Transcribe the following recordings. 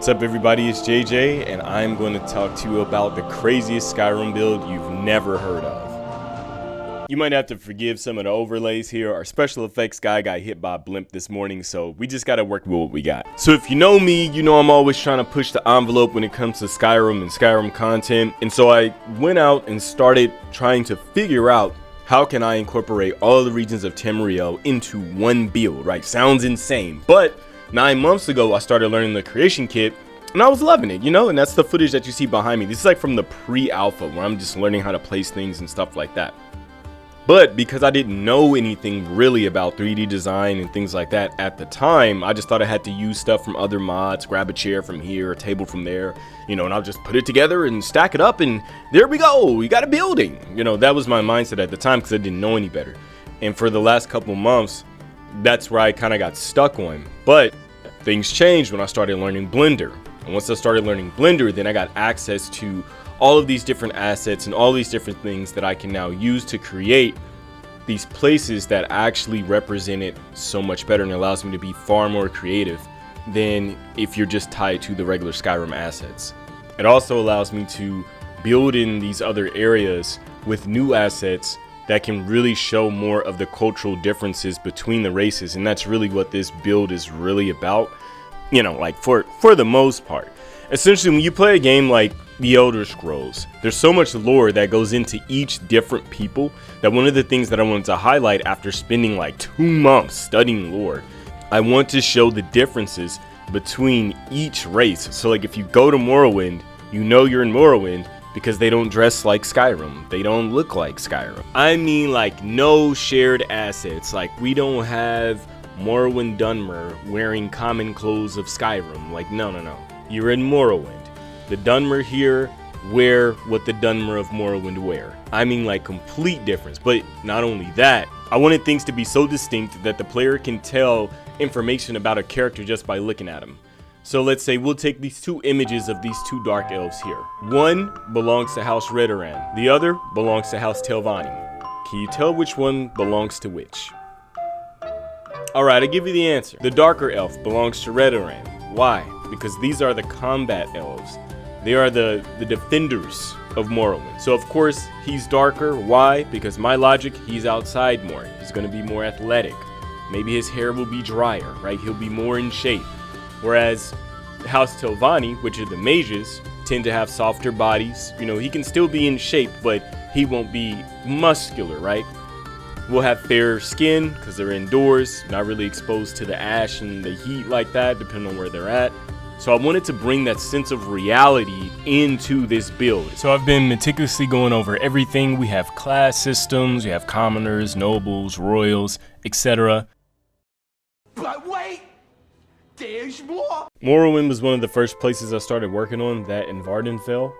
What's up everybody, it's JJ, and I'm going to talk to you about the craziest Skyrim build you've never heard of. You might have to forgive some of the overlays here. Our special effects guy got hit by a blimp this morning, so we just gotta work with what we got. So if you know me, you know I'm always trying to push the envelope when it comes to Skyrim and Skyrim content, and so I went out and started trying to figure out how can I incorporate all the regions of Tamriel into one build, right? Sounds insane, but 9 months ago, I started learning the creation kit, and I was loving it, you know, and that's the footage that you see behind me. This is like from the pre-alpha, where I'm just learning how to place things and stuff like that. But because I didn't know anything really about 3D design and things like that at the time, I just thought I had to use stuff from other mods, grab a chair from here, a table from there, you know, and I'll just put it together and stack it up, and there we go, we got a building. You know, that was my mindset at the time because I didn't know any better. And for the last couple months, that's where I kind of got stuck on. But things changed when I started learning Blender. And once I started learning Blender, then I got access to all of these different assets and all these different things that I can now use to create these places that actually represent it so much better, and allows me to be far more creative than if you're just tied to the regular Skyrim assets. It also allows me to build in these other areas with new assets that can really show more of the cultural differences between the races, and that's really what this build is really about, you know, like for the most part. Essentially, when you play a game like The Elder Scrolls, there's so much lore that goes into each different people that one of the things that I wanted to highlight after spending like 2 months studying lore, I want to show the differences between each race. So like if you go to Morrowind, you know you're in Morrowind because they don't dress like Skyrim. They don't look like Skyrim. I mean, like, no shared assets. Like, we don't have Morrowind Dunmer wearing common clothes of Skyrim. Like, no. You're in Morrowind. The Dunmer here wear what the Dunmer of Morrowind wear. I mean, like, complete difference. But not only that, I wanted things to be so distinct that the player can tell information about a character just by looking at him. So let's say we'll take these two images of these two dark elves here. One belongs to House Redoran. The other belongs to House Telvanni. Can you tell which one belongs to which? Alright, I'll give you the answer. The darker elf belongs to Redoran. Why? Because these are the combat elves. They are the defenders of Morrowind. So of course, he's darker. Why? Because my logic, he's outside more. He's going to be more athletic. Maybe his hair will be drier, right? He'll be more in shape. Whereas House Telvanni, which are the mages, tend to have softer bodies. You know, he can still be in shape, but he won't be muscular, right? We'll have fair skin because they're indoors, not really exposed to the ash and the heat like that, depending on where they're at. So I wanted to bring that sense of reality into this build. So I've been meticulously going over everything. We have class systems, we have commoners, nobles, royals, etc. But wait! There's more! Morrowind was one of the first places I started working on, that in Forgotten Vale.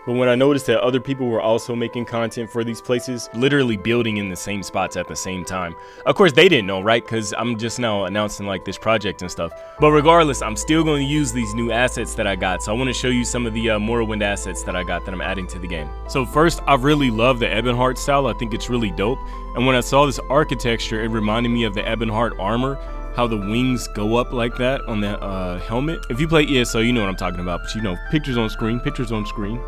But when I noticed that other people were also making content for these places, literally building in the same spots at the same time. Of course, they didn't know, right? Because I'm just now announcing like this project and stuff. But regardless, I'm still going to use these new assets that I got. So I want to show you some of the Morrowind assets that I got that I'm adding to the game. So first, I really love the Ebonheart style. I think it's really dope. And when I saw this architecture, it reminded me of the Ebonheart armor. How the wings go up like that on the helmet. If you play ESO, you know what I'm talking about, but you know, pictures on screen.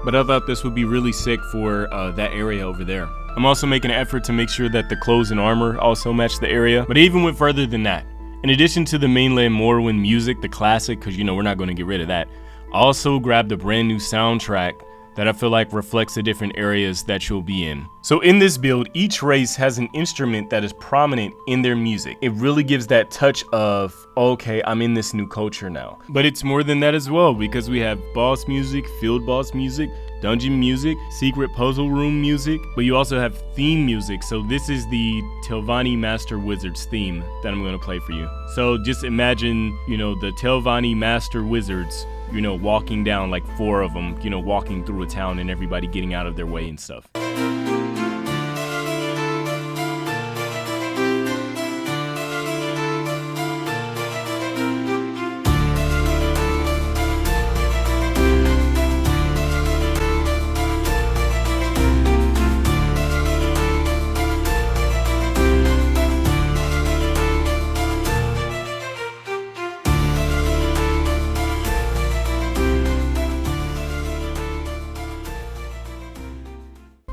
But I thought this would be really sick for that area over there. I'm also making an effort to make sure that the clothes and armor also match the area, but I even went further than that. In addition to the mainland Morrowind music, the classic, because you know we're not going to get rid of that, I also grabbed a brand new soundtrack that I feel like reflects the different areas that you'll be in. So in this build, each race has an instrument that is prominent in their music. It really gives that touch of, okay, I'm in this new culture now. But it's more than that as well, because we have boss music, field boss music, dungeon music, secret puzzle room music, but you also have theme music. So this is the Telvanni Master Wizards theme that I'm gonna play for you. So just imagine, you know, the Telvanni Master Wizards, you know, walking down, like 4 of them, you know, walking through a town and everybody getting out of their way and stuff.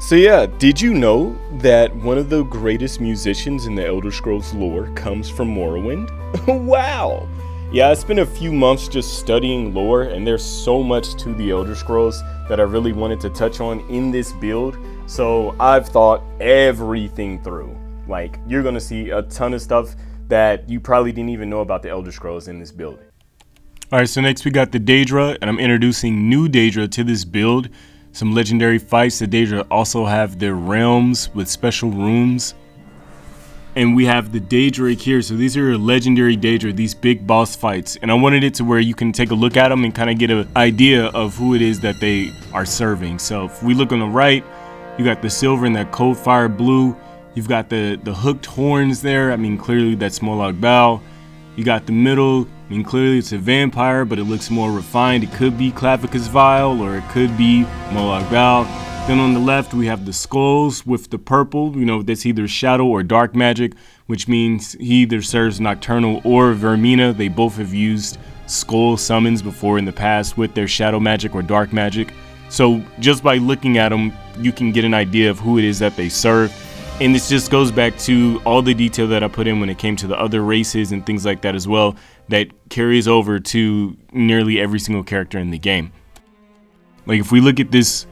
So yeah, did you know that one of the greatest musicians in the Elder Scrolls lore comes from Morrowind? Wow! Yeah, I spent a few months just studying lore, and there's so much to the Elder Scrolls that I really wanted to touch on in this build. So I've thought everything through. Like, you're gonna see a ton of stuff that you probably didn't even know about the Elder Scrolls in this build. Alright, so next we got the Daedra, and I'm introducing new Daedra to this build. Some legendary fights. The Daedra also have their realms with special rooms. And we have the Daedra here. So these are legendary Daedra, these big boss fights. And I wanted it to where you can take a look at them and kind of get an idea of who it is that they are serving. So if we look on the right, you got the silver and that cold fire blue. You've got the hooked horns there. I mean, clearly that's Morrowind Vale. You got the middle. I mean, clearly it's a vampire, but it looks more refined. It could be Clavicus Vile, or it could be Morrowind Vale. Then on the left, we have the skulls with the purple. You know, that's either shadow or dark magic, which means he either serves Nocturnal or Vermina. They both have used skull summons before in the past with their shadow magic or dark magic. So just by looking at them, you can get an idea of who it is that they serve. And this just goes back to all the detail that I put in when it came to the other races and things like that as well, that carries over to nearly every single character in the game. Like if we look at this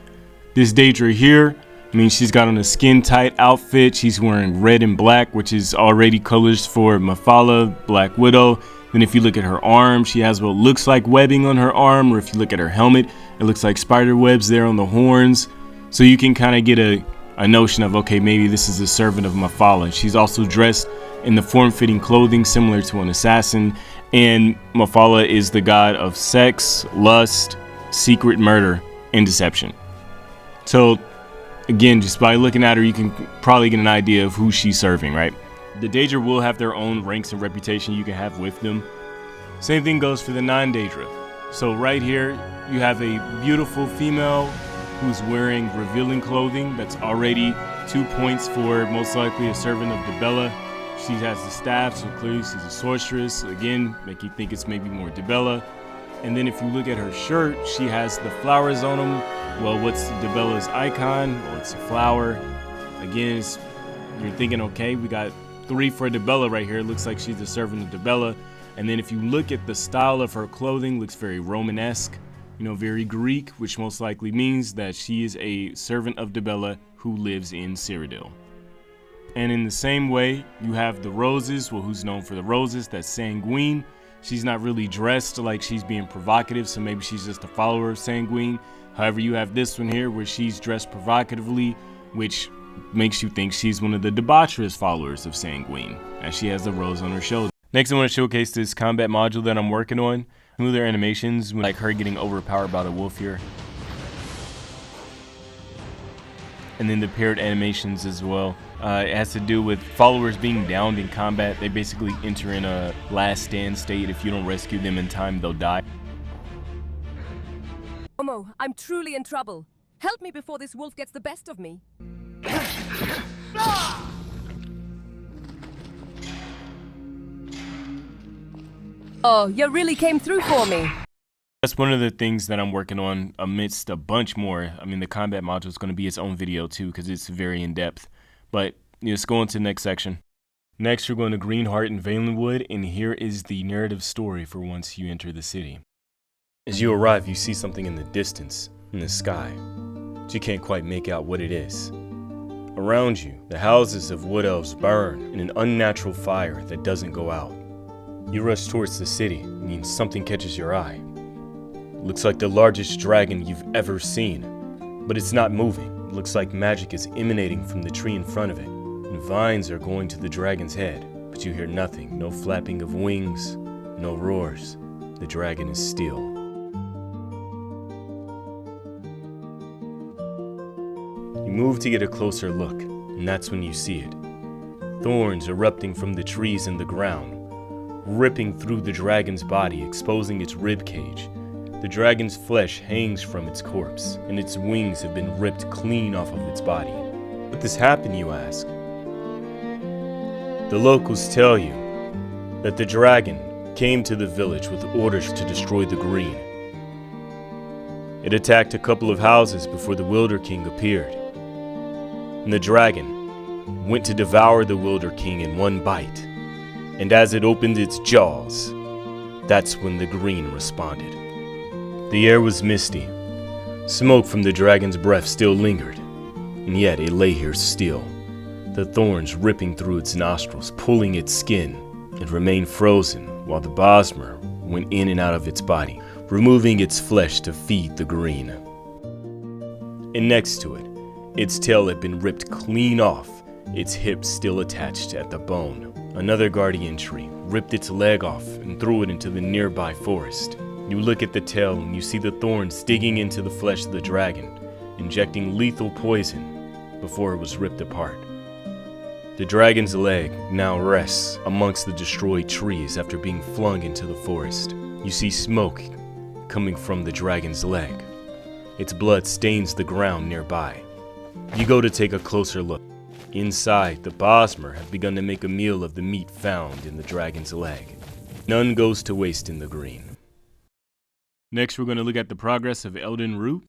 Daedra here, I mean, she's got on a skin tight outfit. She's wearing red and black, which is already colors for Mephala, Black Widow. Then if you look at her arm, she has what looks like webbing on her arm, or if you look at her helmet, it looks like spider webs there on the horns. So you can kind of get a notion of, okay, maybe this is a servant of Mephala. She's also dressed in the form-fitting clothing similar to an assassin, and Mephala is the god of sex, lust, secret murder, and deception. So again, just by looking at her, you can probably get an idea of who she's serving, right? The Daedra will have their own ranks and reputation you can have with them. Same thing goes for the non-Daedra. So right here, you have a beautiful female who's wearing revealing clothing. That's already 2 points for most likely a servant of Dibella. She has the staff, so clearly she's a sorceress. Again, make you think it's maybe more Dibella. And then if you look at her shirt, she has the flowers on them. Well, what's Dibella's icon? Well, it's a flower. Again, you're thinking, okay, we got 3 for Dibella right here. It looks like she's a servant of Dibella. And then if you look at the style of her clothing, looks very Romanesque. You know, very Greek, which most likely means that she is a servant of Dibella who lives in Cyrodiil. And in the same way, you have the roses. Well, who's known for the roses? That's Sanguine. She's not really dressed like she's being provocative, so maybe she's just a follower of Sanguine. However, you have this one here where she's dressed provocatively, which makes you think she's one of the debaucherous followers of Sanguine, as she has the rose on her shoulder. Next, I want to showcase this combat module that I'm working on. Some of their animations, like her getting overpowered by the wolf here. And then the paired animations as well. It has to do with followers being downed in combat. They basically enter in a last stand state. If you don't rescue them in time, they'll die. Omo, I'm truly in trouble. Help me before this wolf gets the best of me. Oh, you really came through for me. That's one of the things that I'm working on amidst a bunch more. I mean, the combat module is going to be its own video too, because it's very in-depth. But let's go on to the next section. Next, we're going to Greenheart and Valenwood, and here is the narrative story for once you enter the city. As you arrive, you see something in the distance, in the sky, but you can't quite make out what it is. Around you, the houses of wood elves burn in an unnatural fire that doesn't go out. You rush towards the city, and something catches your eye. It looks like the largest dragon you've ever seen, but it's not moving. It looks like magic is emanating from the tree in front of it, and vines are going to the dragon's head, but you hear nothing, no flapping of wings, no roars. The dragon is still. You move to get a closer look, and that's when you see it. Thorns erupting from the trees and the ground, ripping through the dragon's body, exposing its rib cage. The dragon's flesh hangs from its corpse, and its wings have been ripped clean off of its body. But this happen, you ask? The locals tell you that the dragon came to the village with orders to destroy the green. It attacked a couple of houses before the Wilder King appeared. And the dragon went to devour the Wilder King in one bite. And as it opened its jaws, that's when the green responded. The air was misty. Smoke from the dragon's breath still lingered, and yet it lay here still, the thorns ripping through its nostrils, pulling its skin. It remained frozen while the Bosmer went in and out of its body, removing its flesh to feed the green. And next to it, its tail had been ripped clean off, its hips still attached at the bone. Another guardian tree ripped its leg off and threw it into the nearby forest. You look at the tail and you see the thorns digging into the flesh of the dragon, injecting lethal poison before it was ripped apart. The dragon's leg now rests amongst the destroyed trees after being flung into the forest. You see smoke coming from the dragon's leg. Its blood stains the ground nearby. You go to take a closer look. Inside, the Bosmer have begun to make a meal of the meat found in the dragon's leg. None goes to waste in the green. Next, we're going to look at the progress of Eldenroot.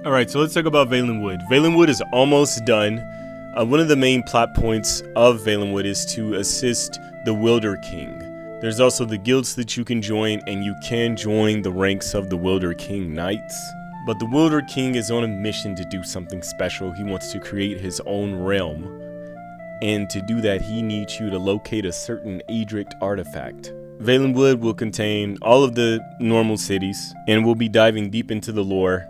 Alright, so let's talk about Valenwood. Valenwood is almost done. One of the main plot points of Valenwood is to assist the Wilder King. There's also the guilds that you can join, and you can join the ranks of the Wilder King Knights. But the Wilder King is on a mission to do something special. He wants to create his own realm. And to do that, he needs you to locate a certain Aedric artifact. Valenwood will contain all of the normal cities, and we'll be diving deep into the lore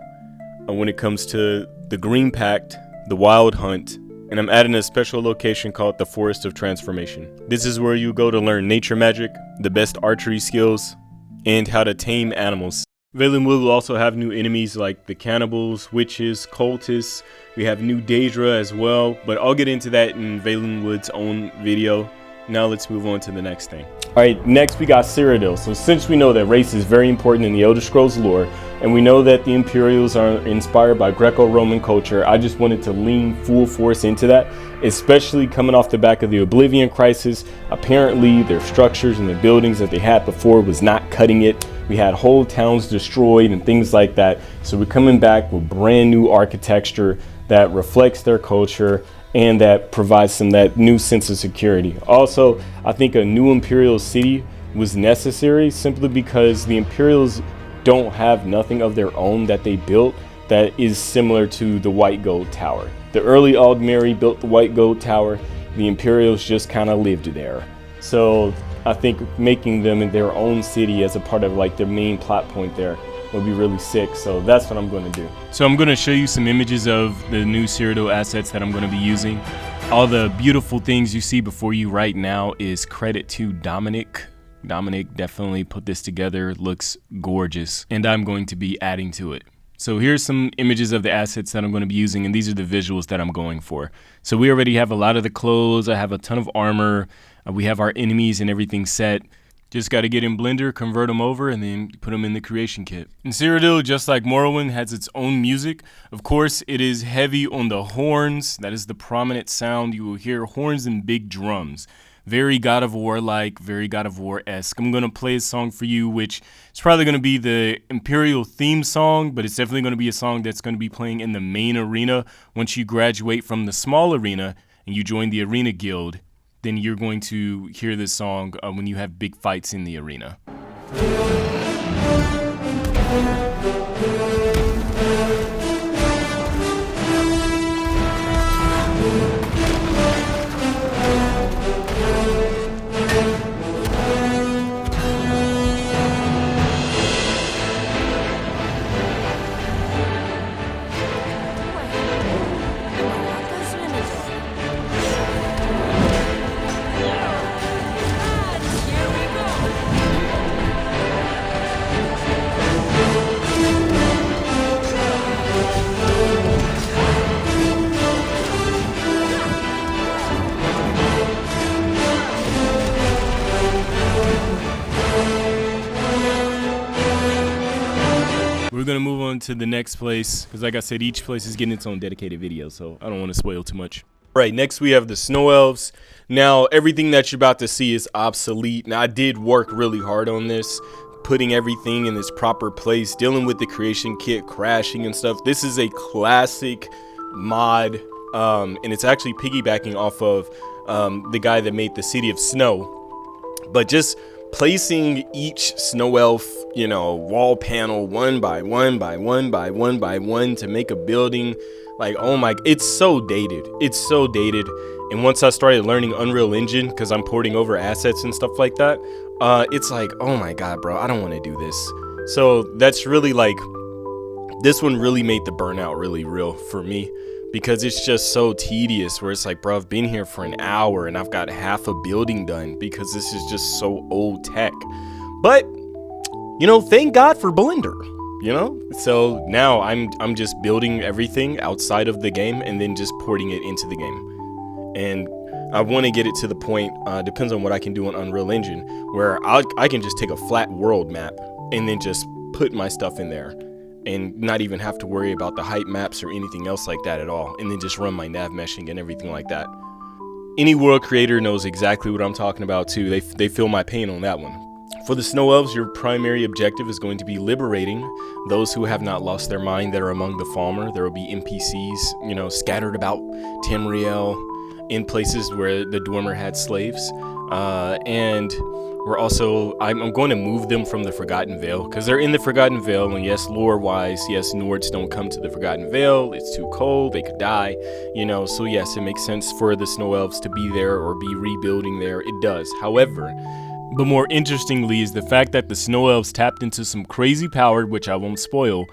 when it comes to the Green Pact, the Wild Hunt, and I'm adding a special location called the Forest of Transformation. This is where you go to learn nature magic, the best archery skills, and how to tame animals. Valenwood will also have new enemies like the cannibals, witches, cultists. We have new Daedra as well, but I'll get into that in Valenwood's own video. Now let's move on to the next thing. Alright, next we got Cyrodiil. So since we know that race is very important in the Elder Scrolls lore, and we know that the Imperials are inspired by Greco-Roman culture, I just wanted to lean full force into that, especially coming off the back of the Oblivion Crisis. Apparently their structures and the buildings that they had before was not cutting it. We had whole towns destroyed and things like that. So we're coming back with brand new architecture that reflects their culture and that provides them that new sense of security. Also, I think a new Imperial city was necessary simply because the Imperials don't have nothing of their own that they built that is similar to the White Gold Tower. The early Aldmeri built the White Gold Tower. The Imperials just kind of lived there. So I think making them in their own city as a part of like their main plot point there would be really sick. So that's what I'm going to do. So I'm going to show you some images of the new Cyrodiil assets that I'm going to be using. All the beautiful things you see before you right now is credit to Dominic. Dominic definitely put this together. It looks gorgeous, and I'm going to be adding to it. So here's some images of the assets that I'm going to be using, and these are the visuals that I'm going for. So we already have a lot of the clothes. I have a ton of armor. We have our enemies and everything set. Just got to get in Blender, convert them over, and then put them in the creation kit. And Cyrodiil, just like Morrowind, has its own music. Of course, it is heavy on the horns. That is the prominent sound. You will hear horns and big drums. Very God of War-like, very God of War-esque. I'm going to play a song for you, which is probably going to be the Imperial theme song, but it's definitely going to be a song that's going to be playing in the main arena. Once you graduate from the small arena and you join the arena guild, then you're going to hear this song when you have big fights in the arena. We're going to move on to the next place, because like I said, each place is getting its own dedicated video, so I don't want to spoil too much. All right, next we have the Snow Elves. Now, everything that you're about to see is obsolete. Now, I did work really hard on this, putting everything in its proper place, dealing with the creation kit, crashing and stuff. This is a classic mod, and it's actually piggybacking off of the guy that made the City of Snow. But just placing each snow elf, you know, wall panel one by one by one by one by one to make a building, like, oh my, it's so dated. It's so dated. And once I started learning Unreal Engine, because I'm porting over assets and stuff like that, it's like, oh my god, bro, I don't want to do this. So that's really like, this one really made the burnout really real for me, because it's just so tedious, where it's like, bro, I've been here for an hour and I've got half a building done because this is just so old tech. But, you know, thank God for Blender, you know? So now I'm just building everything outside of the game and then just porting it into the game. And I want to get it to the point, depends on what I can do on Unreal Engine, where I can just take a flat world map and then just put my stuff in there, and not even have to worry about the height maps or anything else like that at all, and then just run my nav meshing and everything like that. Any world creator knows exactly what I'm talking about too. They feel my pain on that one. For the Snow Elves, your primary objective is going to be liberating those who have not lost their mind that are among the Falmer. There will be NPCs, you know, scattered about Tamriel, in places where the Dwemer had slaves, and we're also, I'm going to move them from the Forgotten Vale, because they're in the Forgotten Vale, and yes, lore-wise, yes, Nords don't come to the Forgotten Vale, it's too cold, they could die, you know, so yes, it makes sense for the Snow Elves to be there or be rebuilding there, it does. However, but more interestingly is the fact that the Snow Elves tapped into some crazy power, which I won't spoil,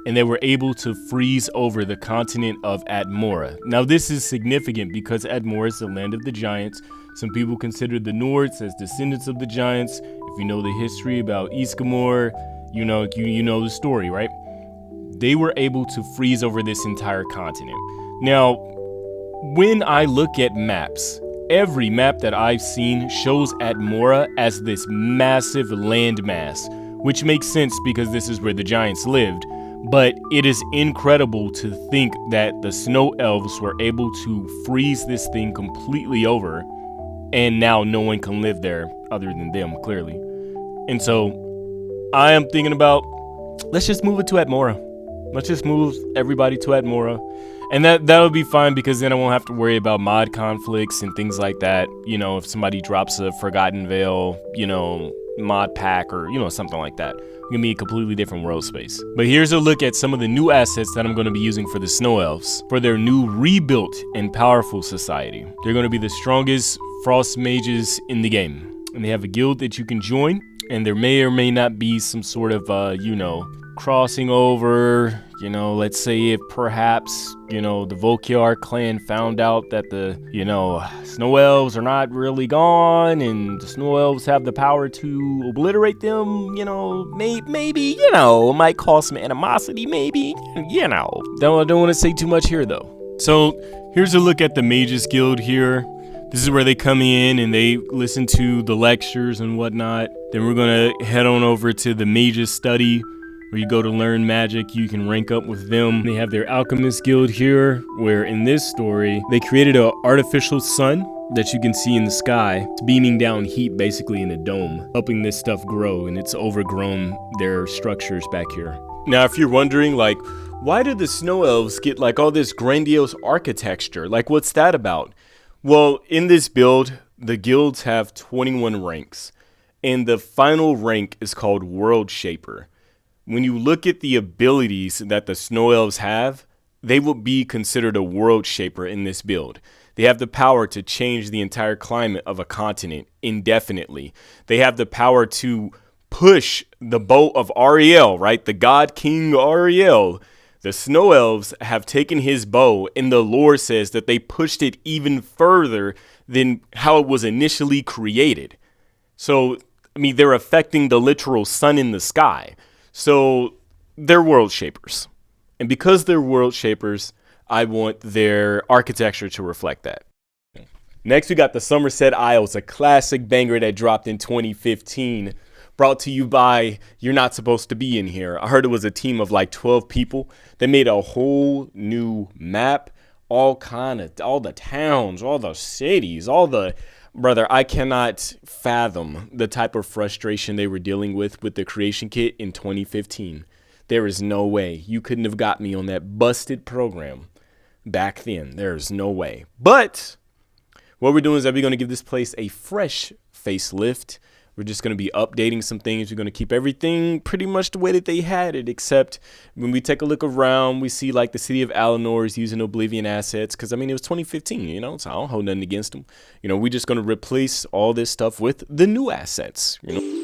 and they were able to freeze over the continent of Atmora. Now this is significant because Atmora is the land of the giants. Some people consider the Nords as descendants of the giants. If you know the history about Iskamor, you know the story, right? They were able to freeze over this entire continent. Now, when I look at maps, every map that I've seen shows Atmora as this massive landmass, which makes sense because this is where the giants lived. But it is incredible to think that the Snow Elves were able to freeze this thing completely over, and now no one can live there other than them, clearly. And so I am thinking about, let's just move it to Atmora. Let's just move everybody to Atmora. And that'll be fine, because then I won't have to worry about mod conflicts and things like that. You know, if somebody drops a Forgotten Vale, you know, mod pack or, you know, something like that. It's gonna be a completely different world space. But here's a look at some of the new assets that I'm gonna be using for the Snow Elves for their new rebuilt and powerful society. They're gonna be the strongest frost mages in the game. And they have a guild that you can join, and there may or may not be some sort of, you know, crossing over, You know, let's say if perhaps, you know, the Volkiar clan found out that the, you know, Snow Elves are not really gone and the Snow Elves have the power to obliterate them, you know, maybe, you know, it might cause some animosity, maybe, you know. I don't want to say too much here, though. So, here's a look at the Mages Guild here. This is where they come in and they listen to the lectures and whatnot. Then we're gonna head on over to the Mages Study, where you go to learn magic. You can rank up with them. They have their Alchemist Guild here, where in this story, they created an artificial sun that you can see in the sky. It's beaming down heat basically in a dome, helping this stuff grow, and it's overgrown their structures back here. Now, if you're wondering, like, why did the Snow Elves get like all this grandiose architecture? Like, what's that about? Well, in this build, the guilds have 21 ranks, and the final rank is called World Shaper. When you look at the abilities that the Snow Elves have, they will be considered a World Shaper in this build. They have the power to change the entire climate of a continent indefinitely. They have the power to push the boat of Ariel, right? The God King Ariel. The Snow Elves have taken his bow, and the lore says that they pushed it even further than how it was initially created. So, I mean, they're affecting the literal sun in the sky. So, they're world shapers. And because they're world shapers, I want their architecture to reflect that. Next, we got the Summerset Isles, a classic banger that dropped in 2015. Brought to you by You're Not Supposed to Be in Here. I heard it was a team of like 12 people. They made a whole new map, all the towns, all the cities, brother, I cannot fathom the type of frustration they were dealing with the creation kit in 2015. There is no way. You couldn't have got me on that busted program back then. There's no way. But what we're doing is that we're going to give this place a fresh facelift. We're just going to be updating some things. We're going to keep everything pretty much the way that they had it, except when we take a look around, we see like the city of Alinor is using Oblivion assets because, I mean, it was 2015, you know, so I don't hold nothing against them. You know, we're just going to replace all this stuff with the new assets, you know.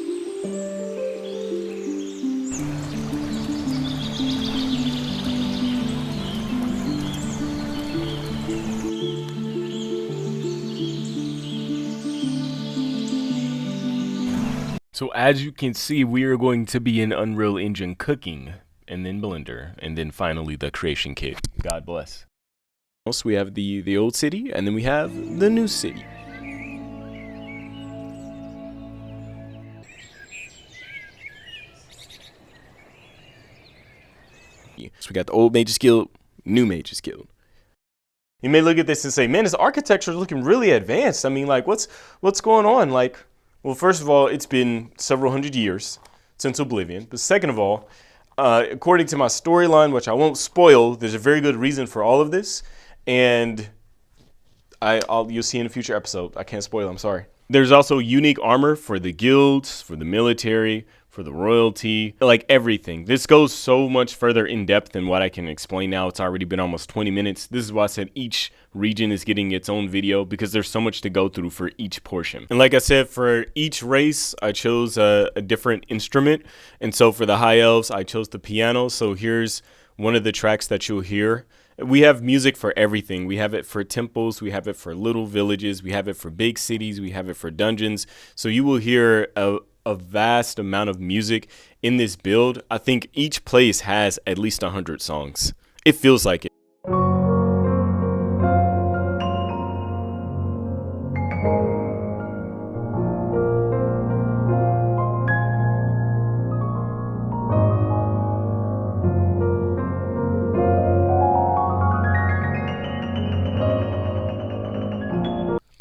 So as you can see, we are going to be in Unreal Engine cooking, and then Blender, and then finally the creation kit. God bless. So we have the old city, and then we have the new city. So we got the old Mages Guild, new Mages Guild. You may look at this and say, man, this architecture is looking really advanced. I mean, like, what's going on? Like, well, first of all, it's been several hundred years since Oblivion. But second of all, according to my storyline, which I won't spoil, there's a very good reason for all of this. And you'll see in a future episode. I can't spoil, I'm sorry. There's also unique armor for the guilds, for the military, for the royalty, like everything. This goes so much further in depth than what I can explain now. It's already been almost 20 minutes. This is why I said each region is getting its own video, because there's so much to go through for each portion. And like I said, for each race, I chose a different instrument. And so for the High Elves, I chose the piano. So here's one of the tracks that you'll hear. We have music for everything. We have it for temples. We have it for little villages. We have it for big cities. We have it for dungeons. So you will hear a vast amount of music in this build. I think each place has at least 100 songs. It feels like it.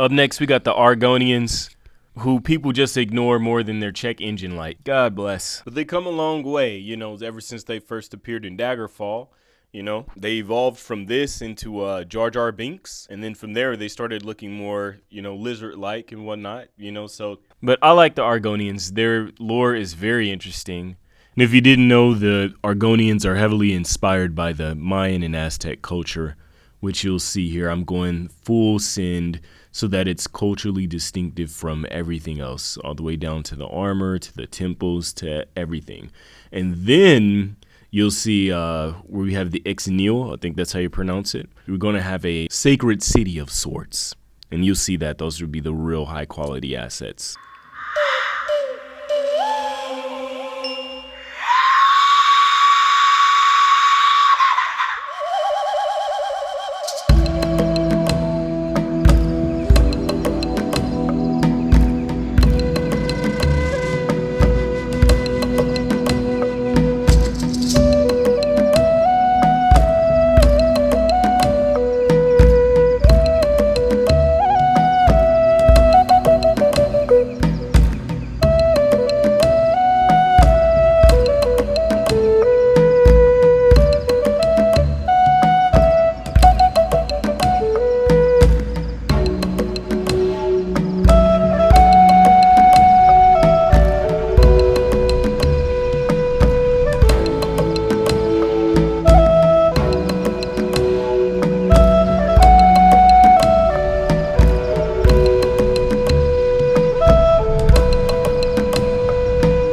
Up next, we got the Argonians, who people just ignore more than their check engine light. God bless. But they come a long way, you know, ever since they first appeared in Daggerfall. You know, they evolved from this into Jar Jar Binks, and then from there they started looking more, you know, lizard-like and whatnot, you know, so. But I like the Argonians. Their lore is very interesting. And if you didn't know, the Argonians are heavily inspired by the Mayan and Aztec culture, which you'll see here. I'm going full send so that it's culturally distinctive from everything else, all the way down to the armor, to the temples, to everything. And then you'll see where we have the Exenil, I think that's how you pronounce it. We're going to have a sacred city of sorts. And you'll see that those would be the real high quality assets.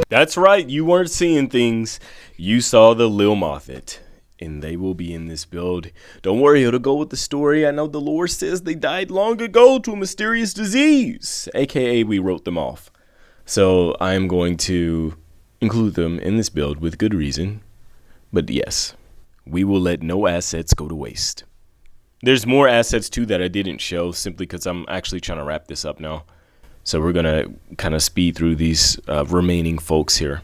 That's right, you weren't seeing things, you saw the Lil Mothit, and they will be in this build. Don't worry, it'll go with the story. I know the lore says they died long ago to a mysterious disease, aka we wrote them off. So I'm going to include them in this build with good reason, but yes, we will let no assets go to waste. There's more assets too that I didn't show simply because I'm actually trying to wrap this up now. So we're going to kind of speed through these remaining folks here.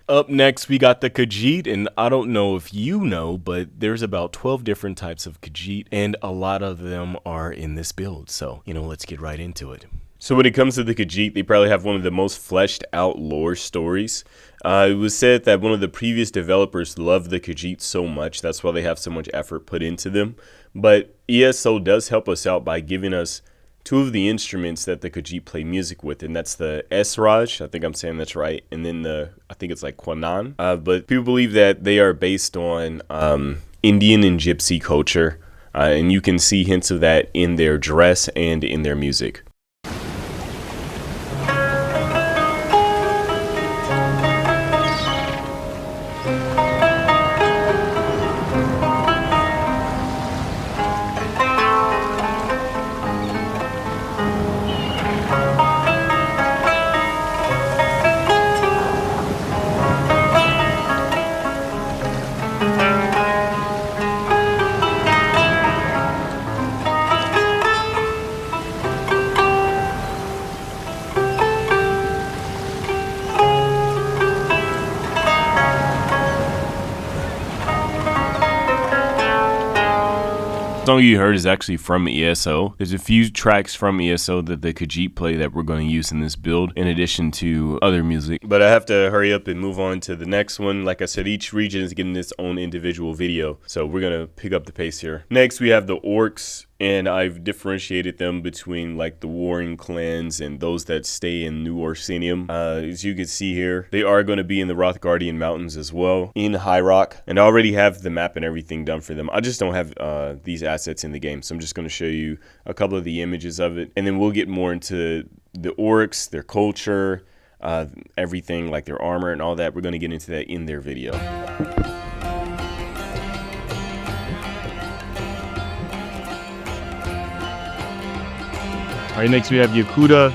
Up next, we got the Khajiit, and I don't know if you know, but there's about 12 different types of Khajiit, and a lot of them are in this build. So, let's get right into it. So when it comes to the Khajiit, they probably have one of the most fleshed out lore stories. It was said that one of the previous developers loved the Khajiit so much, that's why they have so much effort put into them. But ESO does help us out by giving us two of the instruments that the Khajiit play music with, and that's the Esraj, I think I'm saying that's right, and then I think it's like Kwanan. But people believe that they are based on Indian and Gypsy culture, and you can see hints of that in their dress and in their music. The song you heard is actually from ESO. There's a few tracks from ESO that the Khajiit play that we're going to use in this build, in addition to other music. But I have to hurry up and move on to the next one. Like I said, each region is getting its own individual video, so we're going to pick up the pace here. Next, we have the Orcs, and I've differentiated them between like the warring clans and those that stay in New Orsinium. As you can see here, they are going to be in the Rothgardian Mountains as well, in High Rock, and I already have the map and everything done for them. I just don't have these assets in the game, so I'm just going to show you a couple of the images of it, and then we'll get more into the Orcs, their culture, everything like their armor and all that. We're going to get into that in their video. All right, next we have Yokuda.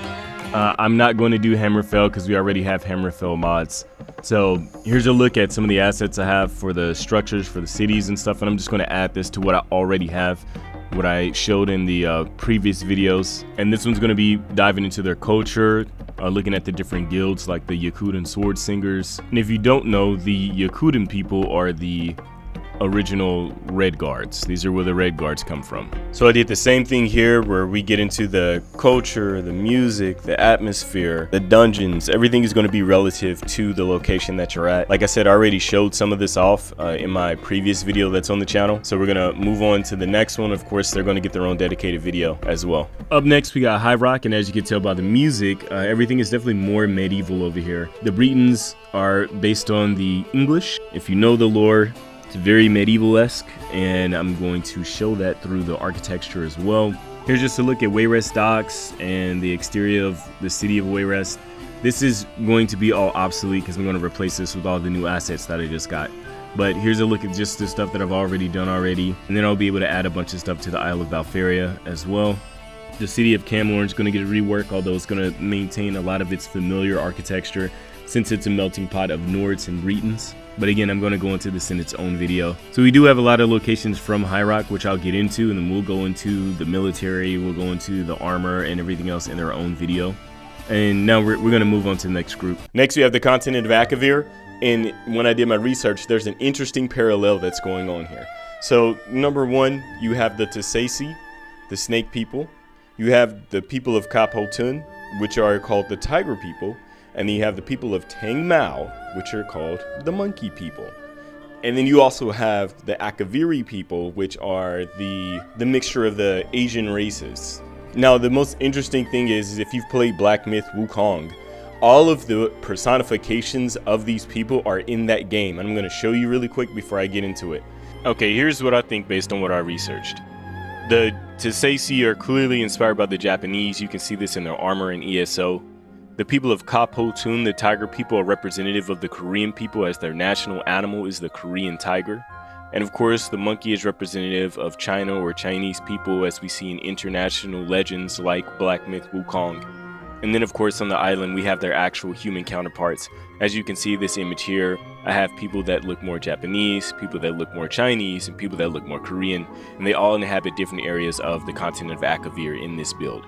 I'm not going to do Hammerfell because we already have Hammerfell mods. So here's a look at some of the assets I have for the structures, for the cities and stuff, and I'm just going to add this to what I already have, what I showed in the previous videos. And this one's going to be diving into their culture, looking at the different guilds like the Yokudan sword singers. And if you don't know, the Yokudan people are the original Red Guards. These are where the Red Guards come from. So I did the same thing here where we get into the culture, the music, the atmosphere, the dungeons. Everything is going to be relative to the location that you're at. Like I said, I already showed some of this off in my previous video that's on the channel. So we're going to move on to the next one. Of course, they're going to get their own dedicated video as well. Up next, we got High Rock, and as you can tell by the music, everything is definitely more medieval over here. The Bretons are based on the English. If you know the lore, it's very medieval-esque, and I'm going to show that through the architecture as well. Here's just a look at Wayrest docks and the exterior of the city of Wayrest. This is going to be all obsolete because I'm going to replace this with all the new assets that I just got. But here's a look at just the stuff that I've already done already. And then I'll be able to add a bunch of stuff to the Isle of Valfaria as well. The city of Camlorn is going to get a rework, although it's going to maintain a lot of its familiar architecture since it's a melting pot of Nords and Bretons. But again, I'm going to go into this in its own video. So we do have a lot of locations from High Rock, which I'll get into, and then we'll go into the military, we'll go into the armor and everything else in their own video. And now we're going to move on to the next group. Next, we have the continent of Akavir. And when I did my research, there's an interesting parallel that's going on here. So number one, you have the TES6, the snake people. You have the people of Kapotun, which are called the tiger people. And then you have the people of Tang Mao, which are called the monkey people. And then you also have the Akaviri people, which are the mixture of the Asian races. Now, the most interesting thing is if you've played Black Myth Wukong, all of the personifications of these people are in that game. And I'm going to show you really quick before I get into it. Okay, here's what I think based on what I researched. The TES6 are clearly inspired by the Japanese. You can see this in their armor and ESO. The people of Kapotun, the tiger people, are representative of the Korean people, as their national animal is the Korean tiger. And of course, the monkey is representative of China or Chinese people, as we see in international legends like Black Myth Wukong. And then of course on the island we have their actual human counterparts. As you can see this image here, I have people that look more Japanese, people that look more Chinese, and people that look more Korean. And they all inhabit different areas of the continent of Akavir in this build.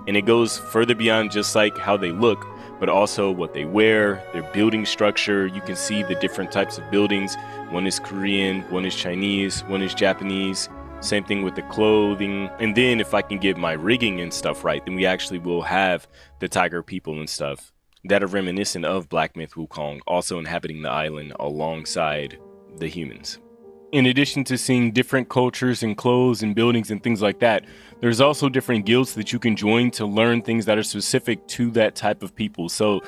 And it goes further beyond just like how they look, but also what they wear, their building structure. You can see the different types of buildings. One is Korean, one is Chinese, one is Japanese. Same thing with the clothing. And then if I can get my rigging and stuff right, then we actually will have the tiger people and stuff that are reminiscent of Black Myth Wukong, also inhabiting the island alongside the humans. In addition to seeing different cultures and clothes and buildings and things like that, there's also different guilds that you can join to learn things that are specific to that type of people. So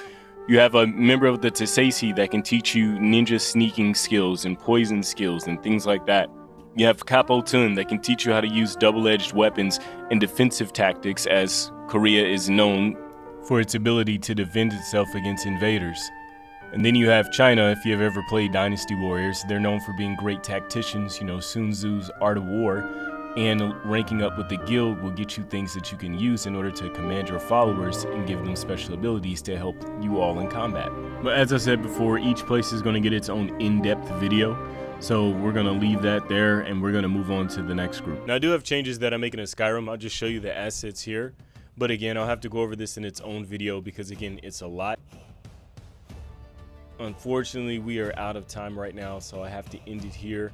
you have a member of the TES6 that can teach you ninja sneaking skills and poison skills and things like that. You have Kapotun that can teach you how to use double-edged weapons and defensive tactics, as Korea is known for its ability to defend itself against invaders. And then you have China. If you've ever played Dynasty Warriors, they're known for being great tacticians, you know, Sun Tzu's Art of War, and ranking up with the guild will get you things that you can use in order to command your followers and give them special abilities to help you all in combat. But as I said before, each place is going to get its own in-depth video, so we're going to leave that there and we're going to move on to the next group. Now I do have changes that I'm making in Skyrim. I'll just show you the assets here, but again, I'll have to go over this in its own video because again, it's a lot. Unfortunately, we are out of time right now, so I have to end it here.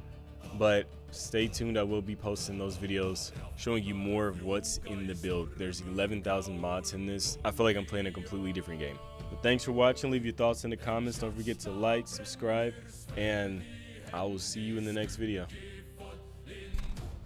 But stay tuned, I will be posting those videos showing you more of what's in the build. There's 11,000 mods in this. I feel like I'm playing a completely different game. But thanks for watching. Leave your thoughts in the comments. Don't forget to like, subscribe, and I will see you in the next video.